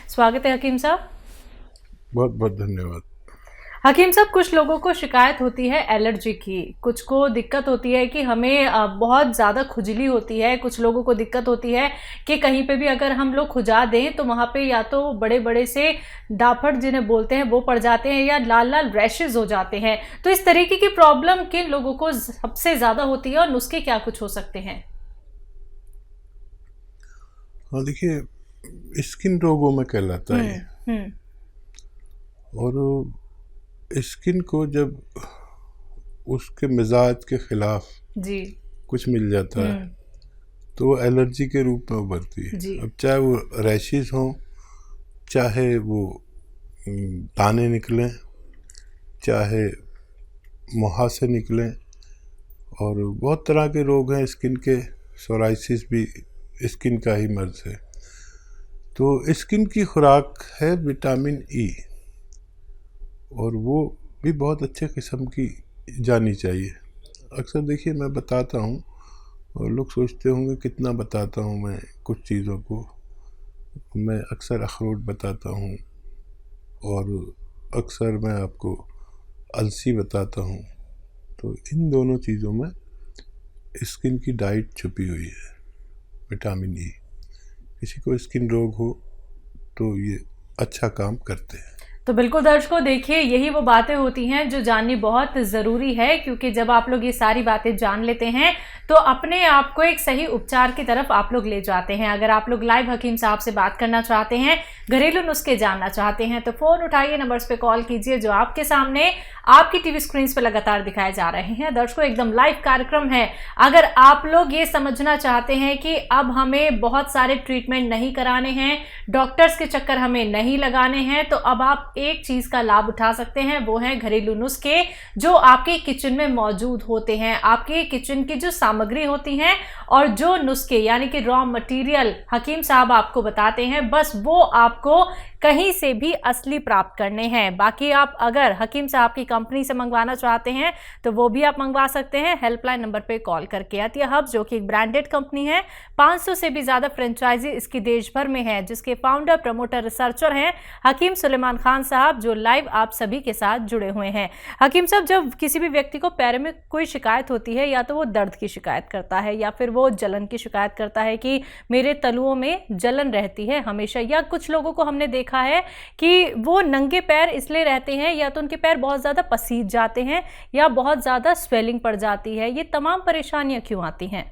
स्वागत है हकीम साहब। बहुत बहुत धन्यवाद। हकीम साहब, कुछ लोगों को शिकायत होती है एलर्जी की, कुछ को दिक्कत होती है कि हमें बहुत ज़्यादा खुजली होती है, कुछ लोगों को दिक्कत होती है कि कहीं पे भी अगर हम लोग खुजा दें तो वहाँ पे या तो बड़े बड़े से डाफड़ जिन्हें बोलते हैं वो पड़ जाते हैं या लाल लाल रैशेज हो जाते हैं। तो इस तरीके की प्रॉब्लम किन लोगों को सबसे ज़्यादा होती है और नुस्खे क्या कुछ हो सकते हैं? हाँ, देखिए स्किन रोगों में कहलाता है ये। और स्किन को जब उसके मिजाज के खिलाफ जी कुछ मिल जाता है तो वो एलर्जी के रूप में उभरती है। अब चाहे वो रैशेस हों, चाहे वो दाने निकलें, चाहे मुहासे निकलें, और बहुत तरह के रोग हैं स्किन के। सोराइसिस भी स्किन का ही मर्ज है। तो स्किन की खुराक है विटामिन ई, और वो भी बहुत अच्छे किस्म की जानी चाहिए। अक्सर देखिए मैं बताता हूँ और लोग सोचते होंगे कितना बताता हूँ मैं कुछ चीज़ों को। मैं अक्सर अखरोट बताता हूँ और अक्सर मैं आपको अलसी बताता हूँ। तो इन दोनों चीज़ों में स्किन की डाइट छुपी हुई है, विटामिन ई। किसी को स्किन रोग हो तो ये अच्छा काम करते हैं। तो बिल्कुल दर्शकों, देखिए यही वो बातें होती हैं जो जाननी बहुत ज़रूरी है, क्योंकि जब आप लोग ये सारी बातें जान लेते हैं तो अपने आप को एक सही उपचार की तरफ आप लोग ले जाते हैं। अगर आप लोग लाइव हकीम साहब से बात करना चाहते हैं, घरेलू नुस्खे जानना चाहते हैं, तो फ़ोन उठाइए, नंबर्स पे कॉल कीजिए जो आपके सामने आपकी टीवी स्क्रीन पे लगातार दिखाए जा रहे हैं। दर्शकों, एकदम लाइव कार्यक्रम है। अगर आप लोग ये समझना चाहते हैं कि अब हमें बहुत सारे ट्रीटमेंट नहीं कराने हैं, डॉक्टर्स के चक्कर हमें नहीं लगाने हैं, तो अब आप एक चीज का लाभ उठा सकते हैं, वो है घरेलू नुस्खे जो आपके किचन में मौजूद होते हैं। आपके किचन की जो सामग्री होती हैं और जो नुस्खे यानी कि रॉ मटेरियल हकीम साहब आपको बताते हैं, बस वो आपको कहीं से भी असली प्राप्त करने हैं। बाकी आप अगर हकीम साहब की कंपनी से मंगवाना चाहते हैं तो वो भी आप मंगवा सकते हैं हेल्पलाइन नंबर पे कॉल करके। अतिया हब जो कि एक ब्रांडेड कंपनी है, 500 से भी ज्यादा फ्रेंचाइजी इसकी देश भर में है, जिसके फाउंडर, प्रमोटर, रिसर्चर हैं हकीम सुलेमान खान साहब, जो लाइव आप सभी के साथ जुड़े हुए हैं। हकीम साहब, जब किसी भी व्यक्ति को पैर में कोई शिकायत होती है, या तो वो दर्द की शिकायत करता है या फिर वो जलन की शिकायत करता है कि मेरे तलुओं में जलन रहती है हमेशा, या कुछ लोगों को हमने देखा है कि वो नंगे पैर इसलिए रहते हैं या तो उनके पैर बहुत ज्यादा पसीज जाते हैं या बहुत ज्यादा स्वेलिंग पड़ जाती है। ये तमाम परेशानियां क्यों आती हैं?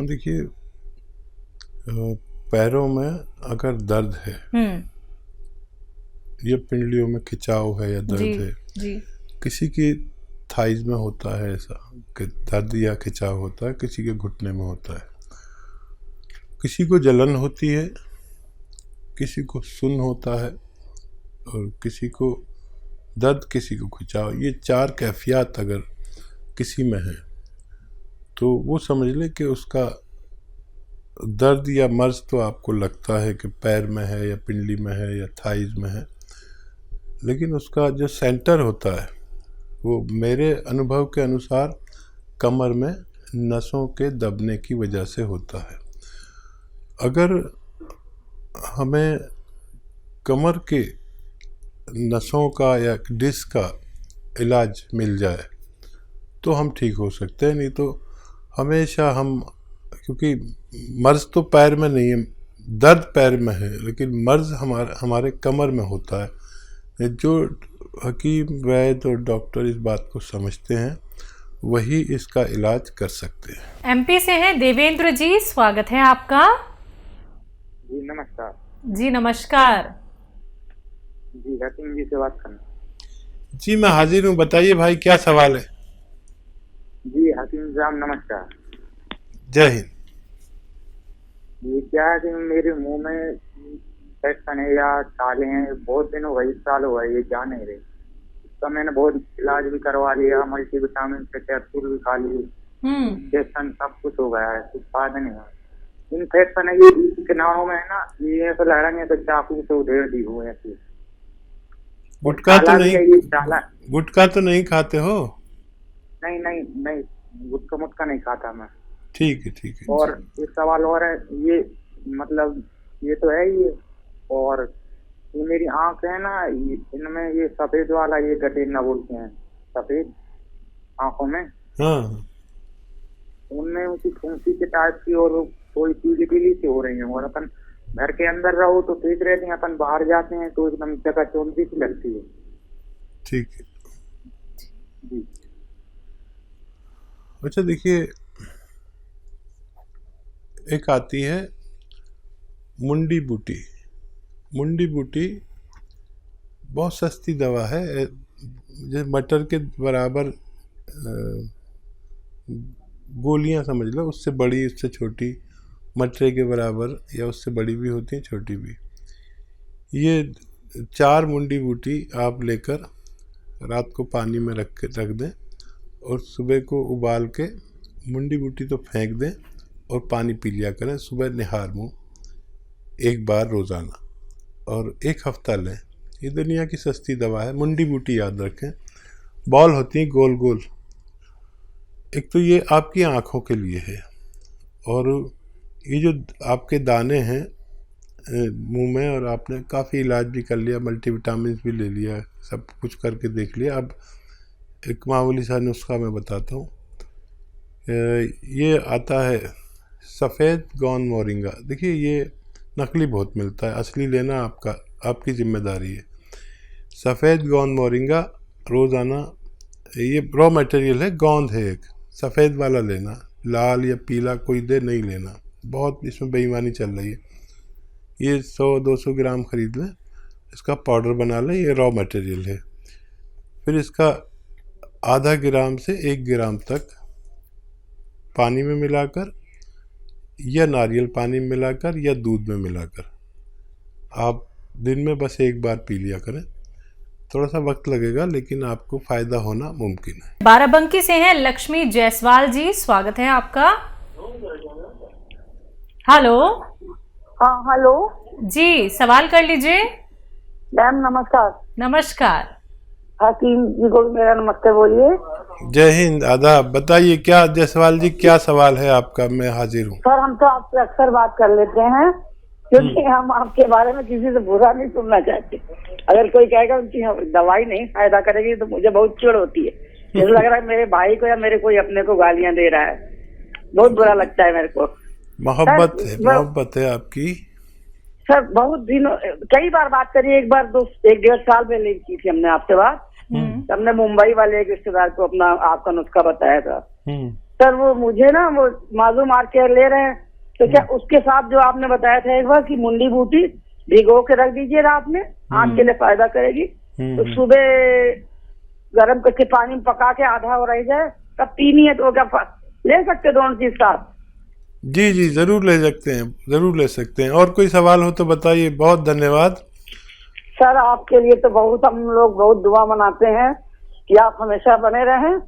देखिए पैरों में अगर दर्द है या पिंडलियों में खिंचाव है या दर्द है, किसी की थाइज में होता है ऐसा कि दर्द या खिंचाव होता है, किसी के घुटने में होता है, किसी को जलन होती है, किसी को सुन्न होता है, और किसी को दर्द, किसी को खिंचाव। ये चार कैफियत अगर किसी में है तो वो समझ ले कि उसका दर्द या मर्ज तो आपको लगता है कि पैर में है या पिंडली में है या थाइज में है, लेकिन उसका जो सेंटर होता है वो मेरे अनुभव के अनुसार कमर में नसों के दबने की वजह से होता है। अगर हमें कमर के नसों का या डिस्क का इलाज मिल जाए तो हम ठीक हो सकते हैं, नहीं तो हमेशा हम, क्योंकि मर्ज तो पैर में नहीं है, दर्द पैर में है, लेकिन मर्ज हमारे कमर में होता है। जो हकीम, वैद्य और डॉक्टर इस बात को समझते हैं वही इसका इलाज कर सकते हैं। एमपी से हैं देवेंद्र जी, स्वागत है आपका। जी नमस्कार। जी नमस्कार। जी हकीम जी से बात करना। जी मैं हाजिर हूँ, बताइए भाई क्या सवाल है। जी हकीम साहब नमस्कार। जय हिंद। ये क्या है कि मेरे मुंह में इन्फेक्शन है या छाले हैं, बहुत दिन हो गए, 1 साल हो गए, ये जा नहीं रही। इसका मैंने बहुत इलाज भी करवा लिया, मल्टीविटामिन के कैप्सूल भी खा लिए, इंजेक्शन सब कुछ हो गया है, कुछ फायदा नहीं हुआ। इन्फेक्शन है ये किनारों में है ना, ये ऐसा लग रहा है तो चाकू से उधेड़ दी हुए ऐसे। गुटखा तो नहीं खाते हो? नहीं गुटखा मुटका नहीं खाता मैं। ठीक है। और एक सवाल और है, ये मतलब ये तो है ही है। और ये मेरी आंख है ना, इनमें ये सफेद वाला ये गटेना बोलते हैं, सफेद आंखों में, हाँ उनमें उनकी फुंसी के टाइप की और थोड़ी पीली पीली सी हो रही है। और अपन घर के अंदर रहो तो ठीक रहती है, अपन बाहर जाते हैं तो एकदम चकाचौंधी सी लगती है। ठीक है। जी। अच्छा देखिए, एक आती है मुंडी बूटी। मुंडी बूटी बहुत सस्ती दवा है, जैसे मटर के बराबर गोलियां समझ लो, उससे बड़ी उससे छोटी, मटर के बराबर या उससे बड़ी भी होती हैं, छोटी भी। ये 4 मुंडी बूटी आप लेकर रात को पानी में रख दें और सुबह को उबाल के मुंडी बूटी तो फेंक दें और पानी पी लिया करें सुबह निहार मुँह 1 बार रोज़ाना, और 1 हफ्ता लें। ये दुनिया की सस्ती दवा है। मुंडी बूटी याद रखें, बॉल होती हैं गोल गोल। एक तो ये आपकी आँखों के लिए है, और ये जो आपके दाने हैं मुंह में, और आपने काफ़ी इलाज भी कर लिया, मल्टीविटामिन भी ले लिया, सब कुछ करके देख लिया। अब एक मामूली सा नुस्खा मैं बताता हूँ। ये आता है सफ़ेद गोंद मोरिंगा। देखिए ये नकली बहुत मिलता है, असली लेना आपकी जिम्मेदारी है। सफ़ेद गोंद मोरिंगा रोज़ाना, ये रॉ मटेरियल है, गोंद है एक, सफ़ेद वाला लेना, लाल या पीला कोई दे नहीं लेना, बहुत इसमें बेईमानी चल रही है। ये 100-200 ग्राम ख़रीद लें, इसका पाउडर बना लें, ये रॉ मटेरियल है। फिर इसका आधा ग्राम से 1 ग्राम तक पानी में मिलाकर या नारियल पानी में मिलाकर या दूध में मिलाकर आप दिन में बस 1 बार पी लिया करें। थोड़ा सा वक्त लगेगा लेकिन आपको फ़ायदा होना मुमकिन है। बाराबंकी से हैं लक्ष्मी जायसवाल जी, स्वागत है आपका। हेलो। हाँ हेलो जी, सवाल कर लीजिए। मैम नमस्कार। नमस्कार। हकीम जी को मेरा नमस्ते बोलिए। जय हिंद, आदाब। बताइए क्या जायसवाल जी, क्या सवाल है आपका? मैं हाजिर हूँ। सर हम तो आपसे अक्सर बात कर लेते हैं, क्योंकि हम आपके बारे में किसी से बुरा नहीं सुनना चाहते। अगर कोई कहेगा उनकी दवाई नहीं फायदा करेगी तो मुझे बहुत चिढ़ होती है। मुझे लग रहा है मेरे भाई को या मेरे कोई अपने को गालियां दे रहा है, बहुत बुरा लगता है मेरे को। मोहब्बत है आपकी। सर बहुत दिनों, कई बार बात करी, एक बार 1-1.5 साल पहले की थी हमने आपसे बात। हमने मुंबई वाले एक रिश्तेदार को अपना आपका नुस्खा बताया था। सर वो मुझे ना वो मालूम मार के ले रहे हैं, तो क्या उसके साथ जो आपने बताया था एक बार कि मुंडी बूटी भिगो के रख दीजिए रात में, आँख के लिए फायदा करेगी, तो सुबह गर्म करके पानी में पका के आधा हो रह जाए तब पीनी है, तो क्या ले सकते दोनों चीज साथ? जी जी जरूर ले सकते हैं, जरूर ले सकते हैं। और कोई सवाल हो तो बताइए। बहुत धन्यवाद सर, आपके लिए तो बहुत हम लोग बहुत दुआ मनाते हैं कि आप हमेशा बने रहें।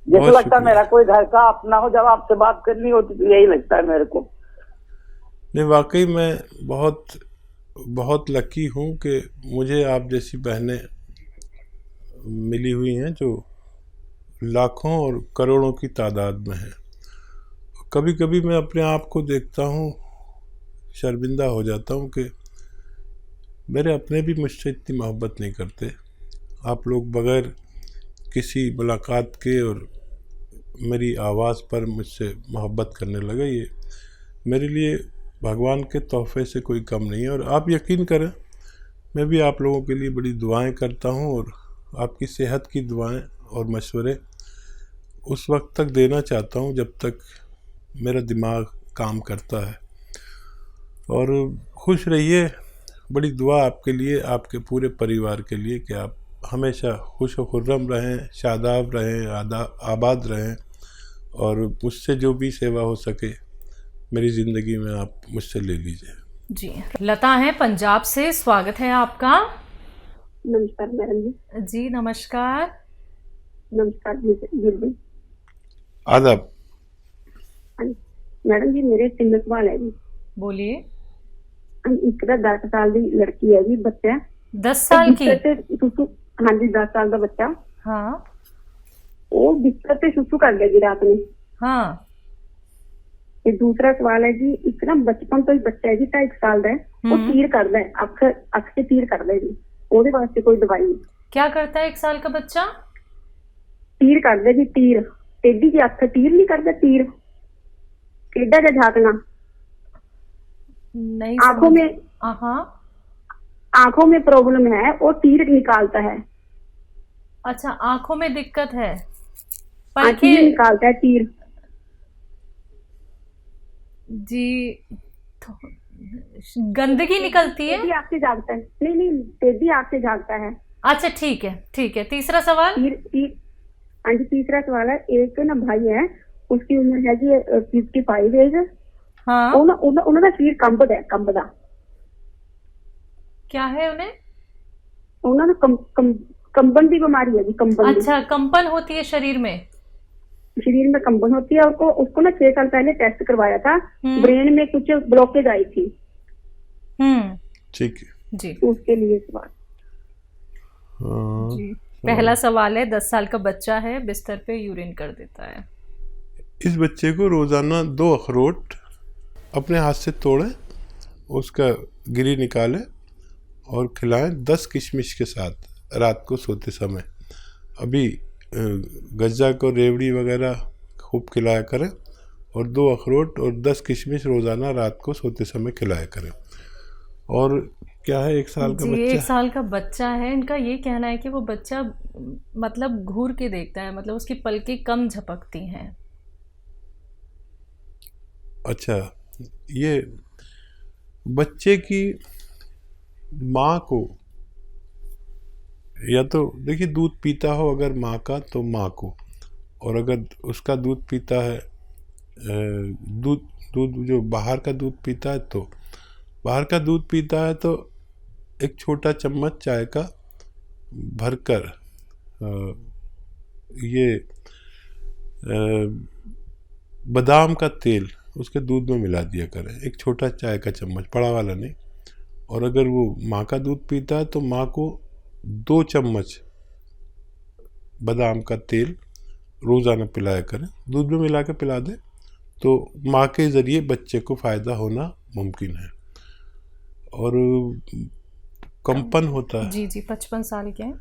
जैसे लगता है मेरा कोई घर का अपना हो, जब आपसे बात करनी होती तो यही लगता है मेरे को। नहीं, वाकई मैं बहुत बहुत लकी हूँ कि मुझे आप जैसी बहनें मिली हुई हैं जो लाखों और करोड़ों की तादाद में हैं। कभी कभी मैं अपने आप को देखता हूँ, शर्मिंदा हो जाता हूँ कि मेरे अपने भी मुझसे इतनी मोहब्बत नहीं करते। आप लोग बग़ैर किसी मुलाकात के और मेरी आवाज़ पर मुझसे मोहब्बत करने लगे, ये मेरे लिए भगवान के तोहफे से कोई कम नहीं है। और आप यकीन करें, मैं भी आप लोगों के लिए बड़ी दुआएं करता हूं, और आपकी सेहत की दुआएं और मशवरे उस वक्त तक देना चाहता हूं जब तक मेरा दिमाग काम करता है। और खुश रहिए, बड़ी दुआ आपके लिए, आपके पूरे परिवार के लिए कि आप हमेशा खुश व खुर्रम रहें, शादाब रहें, आबाद रहें, और मुझसे जो भी सेवा हो सके मेरी ज़िंदगी में आप मुझसे ले लीजिए। जी, लता है पंजाब से, स्वागत है आपका। नमस्कार मैडम जी। जी नमस्कार। नमस्कार जी। आदाब। मैडम जी मेरे 3 सवाल है जी। बोलिए। एक 10 साल की लड़की है जी, बच्चा 10 साल की? हाँ जी 10 साल का बच्चा। हाँ। वो बिस्तर पे सुसु कर गया जी रात में। हाँ। ਤੇ दूसरा सवाल है जी, एक ना बचपन तो ही बच्चा है जी 2.5 साल का है, वो तीर करता है, अख से तीर करता है जी, ਉਹਦੇ ਵਾਸਤੇ कोई दवाई नहीं? क्या करता है 1 साल का बच्चा? तीर करता जी, तीर टेढ़ी जी अख, तीर नहीं करता, तीर टेढ़ा जा झाकना नहीं आंखों में, हाँ आंखों में प्रॉब्लम है, वो तीर निकालता है। अच्छा, आंखों में दिक्कत है, तीर निकालता है, तीर जी। गंदगी निकलती है, टेढ़ी आंख से झाकता है, नहीं टेढ़ी आंख से झाकता है। अच्छा ठीक है ठीक है। तीसरा सवाल? हाँ जी, तीसरा सवाल है, एक ना भाई है, उसकी उम्र है जी 55 एज। हाँ, उन्होंने शरीर कंबदा क्या है उन्हें? उन्होंने कंबन की बीमारी है जी, कंबन। अच्छा, कंपन होती है शरीर में? शरीर में कंबन होती है। उसको ना 6 साल पहले टेस्ट करवाया था, ब्रेन में कुछ ब्लॉकेज आई थी। ठीक है जी, उसके लिए सवाल। जी, पहला सवाल है, 10 साल का बच्चा है, बिस्तर पे यूरिन कर देता है। इस बच्चे को रोजाना 2 अखरोट अपने हाथ से तोड़ें, उसका गिरी निकालें और खिलाएं 10 किशमिश के साथ रात को सोते समय। अभी गज्जा को रेवड़ी वगैरह खूब खिलाया करें और 2 अखरोट और 10 किशमिश रोज़ाना रात को सोते समय खिलाया करें। और क्या है, 1 साल का जी, बच्चा 1 साल का बच्चा है। इनका ये कहना है कि वो बच्चा मतलब घूर के देखता है, मतलब उसकी पलकें कम झपकती हैं। अच्छा, ये बच्चे की माँ को, या तो देखिए दूध पीता हो अगर माँ का तो माँ को, और अगर उसका दूध पीता है, दूध जो बाहर का दूध पीता है, तो बाहर का दूध पीता है तो एक छोटा चम्मच चाय का भरकर ये बादाम का तेल उसके दूध में मिला दिया करें, एक छोटा चाय का चम्मच, बड़ा वाला नहीं। और अगर वो माँ का दूध पीता है तो माँ को 2 चम्मच बादाम का तेल रोज़ाना पिलाया करें, दूध में मिला के पिला दें, तो माँ के ज़रिए बच्चे को फ़ायदा होना मुमकिन है। और कंपन होता है। जी, 55 साल के हैं।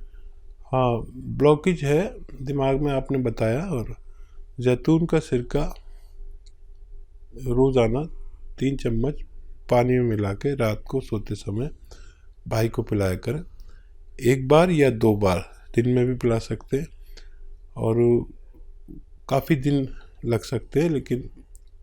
हाँ, ब्लॉकेज है दिमाग में, आपने बताया। और जैतून का सिरका रोज़ाना 3 चम्मच पानी में मिला के रात को सोते समय भाई को पिलाया करें, 1 बार या 2 बार दिन में भी पिला सकते हैं। और काफ़ी दिन लग सकते हैं, लेकिन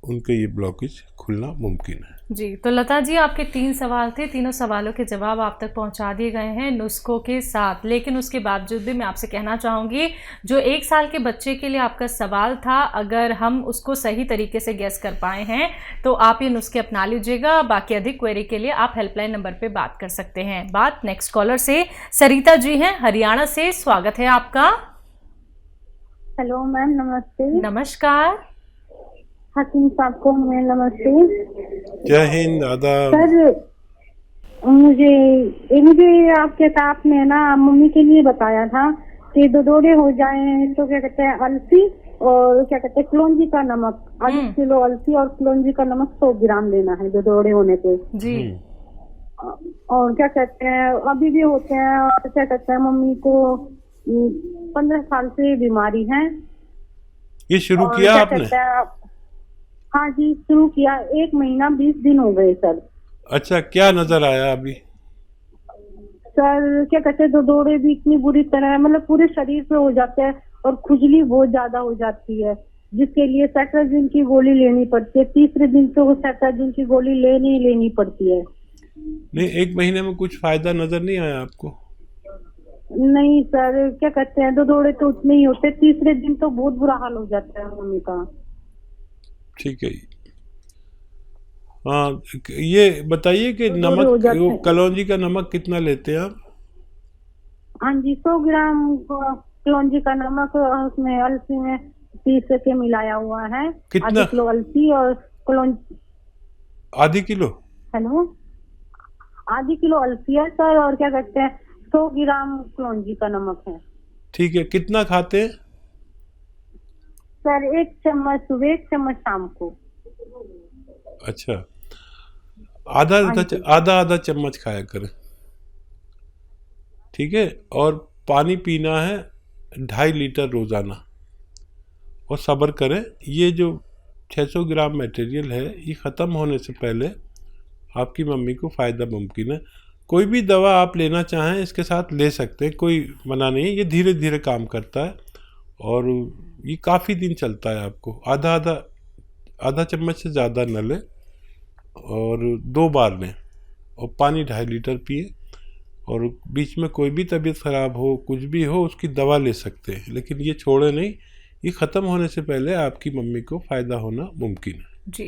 उनके ये ब्लॉकेज खुलना मुमकिन है। जी, तो लता जी, आपके 3 सवाल थे, तीनों सवालों के जवाब आप तक पहुंचा दिए गए हैं नुस्खों के साथ। लेकिन उसके बावजूद भी मैं आपसे कहना चाहूँगी, जो 1 साल के बच्चे के लिए आपका सवाल था, अगर हम उसको सही तरीके से गैस कर पाए हैं तो आप ये नुस्खे अपना लीजिएगा। बाकी अधिक क्वेरी के लिए आप हेल्पलाइन नंबर पर बात कर सकते हैं। बात नेक्स्ट कॉलर से सरिता जी हैं, हरियाणा से। स्वागत है आपका। हेलो मैम, नमस्ते। नमस्कार। हकीम साहब को मैं नमस्ते। जय हिंद, आदाब। सर, मुझे आपके साथ में ना मम्मी के लिए बताया था कि दौरे हो जाएं तो क्या कहते हैं, अलसी और क्या कहते हैं कलौंजी का नमक, 8 किलो अलसी और कलौंजी का नमक 100 ग्राम लेना है दौरे होने पे जी। और क्या कहते हैं अभी भी होते हैं, और क्या कहते हैं मम्मी को 15 साल से बीमारी है। ये शुरू किया आपने? हाँ जी, शुरू किया, 1 महीना 20 दिन हो गए सर। अच्छा, क्या नजर आया अभी? सर क्या कहते हैं दौरे भी इतनी बुरी तरह, मतलब पूरे शरीर पे हो जाता है और खुजली बहुत ज्यादा हो जाती है, जिसके लिए सेट्राजिन की गोली लेनी पड़ती है। 3रे दिन तो सेट्राजिन की गोली लेनी पड़ती है। नहीं, 1 महीने में कुछ फायदा नजर नहीं आया आपको? नहीं सर, क्या कहते हैं दौरे तो उतने ही होते, 3रे दिन तो बहुत बुरा हाल हो जाता है मम्मी का। ठीक है। हाँ, ये बताइए कि नमक, कलौंजी का नमक कितना लेते हैं आप? हाँ जी, 100 ग्राम कलौंजी का नमक, उसमें अलसी में 30 के मिलाया हुआ है। कितना? आधी किलो अलसी और कलौंजी। आधी किलो? हेलो, आधी किलो अलसी है सर, और क्या कहते हैं 100 ग्राम कलौंजी का नमक है। ठीक है। कितना खाते हैं सर? 1 चम्मच सुबह, 1 चम्मच शाम को। अच्छा, आधा चम्मच खाया करें, ठीक है। और पानी पीना है 2.5 लीटर रोज़ाना। और सब्र करें, ये जो 600 ग्राम मटेरियल है ये ख़त्म होने से पहले आपकी मम्मी को फ़ायदा मुमकिन है। कोई भी दवा आप लेना चाहें इसके साथ ले सकते हैं, कोई मना नहीं है। ये धीरे धीरे काम करता है और ये काफ़ी दिन चलता है। आपको आधा चम्मच से ज़्यादा न लें और 2 बार लें और पानी 2.5 लीटर पिए। और बीच में कोई भी तबीयत ख़राब हो, कुछ भी हो, उसकी दवा ले सकते हैं, लेकिन ये छोड़े नहीं। ये ख़त्म होने से पहले आपकी मम्मी को फ़ायदा होना मुमकिन है। जी।